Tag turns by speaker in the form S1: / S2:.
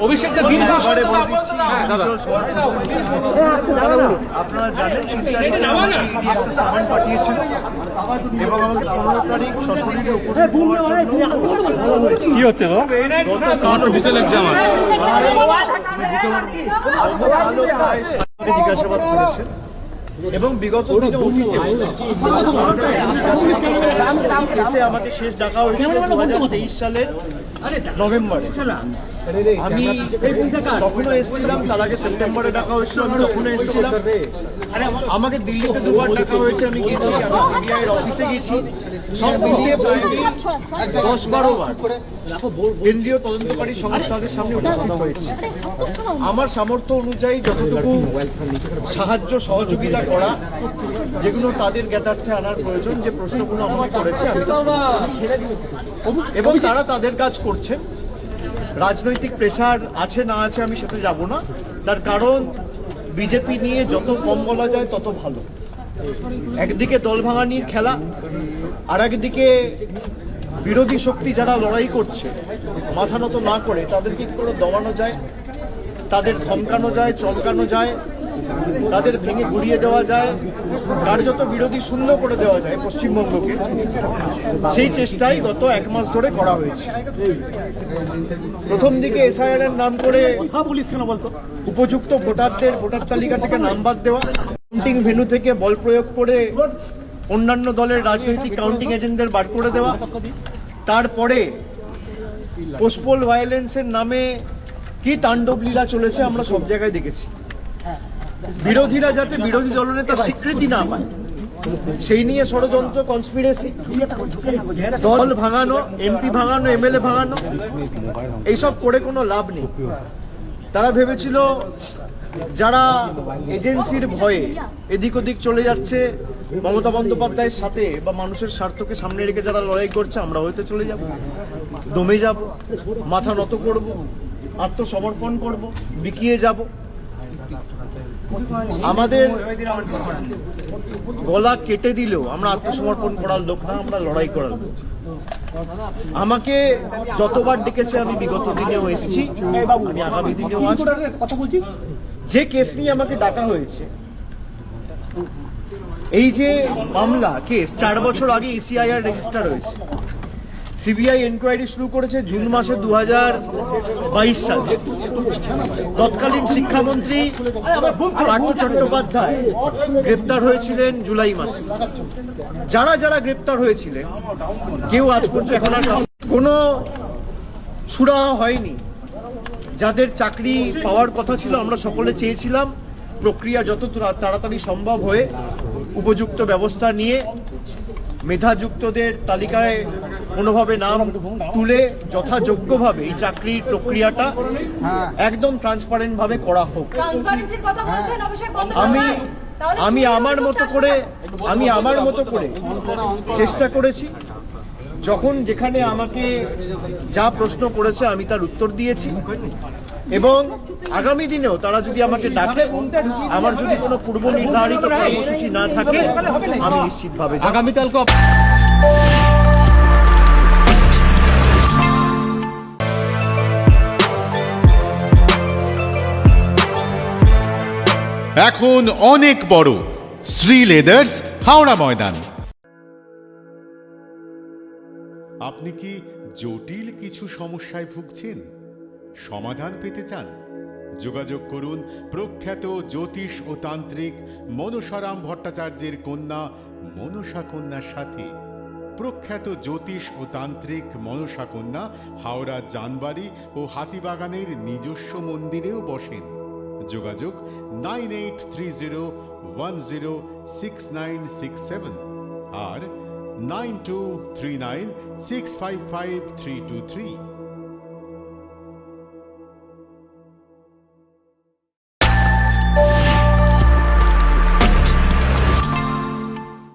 S1: অভিষেকটা দীর্ঘ
S2: আপনারা জানেন সামান পাঠিয়েছিল এবং আমাকে 15 তারিখ সশরীরে উপস্থিত হওয়ার জন্য
S1: কি হচ্ছে
S2: জিজ্ঞাসাবাদ করেছেন এবং বিগত দিনে কেসে আমাকে শেষ ডাকা হয়েছিল 2023 সালের নভেম্বরে। আমি তখনও এসেছিলাম, তার আগে সেপ্টেম্বরে ডাকা হয়েছিল, আমি তখনও এসেছিলাম। আমাকে দিল্লিতে দুবার ডাকা হয়েছে, আমি গেছি, আমি সিবিআইয়ের অফিসে গেছি, সব মিলিয়ে প্রায় 10-12 বার কেন্দ্রীয় তদন্তকারী সংস্থাদের সামনে উপস্থিত হয়েছে। আমার সামর্থ্য অনুযায়ী যতটুকু সাহায্য সহযোগিতা করা, যেগুলো তাদের জ্ঞাতার্থে আনার প্রয়োজন, যে প্রশ্নগুলো আমাকে করেছে আমি এবং তারা তাদের কাজ করছেন। রাজনৈতিক প্রেসার আছে না আছে আমি সেটা যাব না, তার কারণ বিজেপি নিয়ে যত কম বলা যায় তত ভালো। একদিকে দল ভাঙানির খেলা, আর একদিকে বিরোধী শক্তি যারা লড়াই করছে মাথা নত না করে তাদেরকে কি করে দমানো যায়, তাদের ধমকানো যায়, চমকানো যায়, তাদের ভেঙে গুড়িয়ে দেওয়া যায়, কার্যত বিরোধী শূন্য করে দেওয়া যায় পশ্চিমবঙ্গকে, সেই চেষ্টাই গত 1 মাস ধরে করা হয়েছে। প্রথম দিকে এসআইআর এর নাম করে উপযুক্ত ভোটারদের ভোটার তালিকা থেকে নাম বাদ দেওয়া, কাউন্টিং ভেন্যু থেকে বল প্রয়োগ করে অন্যান্য দলের রাজনৈতিক কাউন্টিং এজেন্টদের বার করে দেওয়া, তারপরে পোস্টপোল ভায়োলেন্সের নামে কি তাণ্ডব লীলা চলেছে আমরা সব জায়গায় দেখেছি। বিরোধীরা যাতে বিরোধী দলনেতার স্বীকৃতি না পায় সেই নিয়ে ষড়যন্ত্র, কনস্পিরেসি, দল ভাঙানো, এমপি ভাঙানো, এমএলএ ভাঙানো, এইসব করে কোনো লাভ নেই। তারা ভেবেছিল যারা এজেন্সির ভয়ে এদিক ওদিক চলে যাচ্ছে মমতা বন্দ্যোপাধ্যায়ের সাথে বা মানুষের স্বার্থকে সামনে রেখে যারা লড়াই করছে, আমরা হয়তো চলে যাব, দমে যাব, মাথা নত করব, আত্মসমর্পণ করব, বিকিয়ে যাব। আমাদের গলা কেটে দিলেও আমরা আত্মসমর্পণ করার লোক না, আমরা লড়াই করার লোক। আমাকে যতবার ডেকেছে আমি বিগত দিনেও এসেছি, আমি আগামী দিনেও আসছি। যে কেস নিয়ে আমাকে ডাকা হয়েছে, এই যে মামলা কেস 4 বছর আগে ইসিআইআর রেজিস্টার হয়েছে, সিবিআই এনকোয়ারি শুরু করেছে জুন মাসে 2022 সালে। তৎকালীন শিক্ষামন্ত্রী পার্থ চট্টোপাধ্যায় গ্রেপ্তার হয়েছিলেন জুলাই মাসে। যারা যারা গ্রেপ্তার হয়েছিলেন কেউ আজ পর্যন্ত এখন আর কোনো সুরাহা হয়নি। যাদের চাকরি পাওয়ার কথা ছিল, আমরা সকলে চেয়েছিলাম প্রক্রিয়া যত তাড়াতাড়ি সম্ভব হয়ে উপযুক্ত ব্যবস্থা নিয়ে মেধাযুক্তদের তালিকায় কোনোভাবে নাম তুলে যথাযোগ্যভাবে এই চাকরির প্রক্রিয়াটা একদম ট্রান্সপারেন্ট ভাবে করা হোক। আমি আমার মতো করে চেষ্টা করেছি। যখন যেখানে আমাকে যা প্রশ্ন করেছে আমি তার উত্তর দিয়েছি এবং আগামী দিনেও তারা যদি আমাকে ডাকে, আমার যদি কোনো পূর্ব নির্ধারিত কর্মসূচি না থাকে, আমি নিশ্চিতভাবে আগামীকালকে
S3: এখন অনেক বড় শ্রী লেদার্স হাওড়া ময়দান। আপনি কি জটিল কিছু সমস্যায় ভুগছেন, সমাধান পেতে চান? যোগাযোগ করুন প্রখ্যাত জ্যোতিষ ও তান্ত্রিক মনসারাম ভট্টাচার্যের কন্যা মনসা কন্যার সাথে। প্রখ্যাত জ্যোতিষ ও তান্ত্রিক মনসা কন্যা হাওড়া জানবাড়ি ও হাতিবাগানের নিজস্ব মন্দিরেও বসেন। যোগাযোগ 9830106967 আর 9239655323।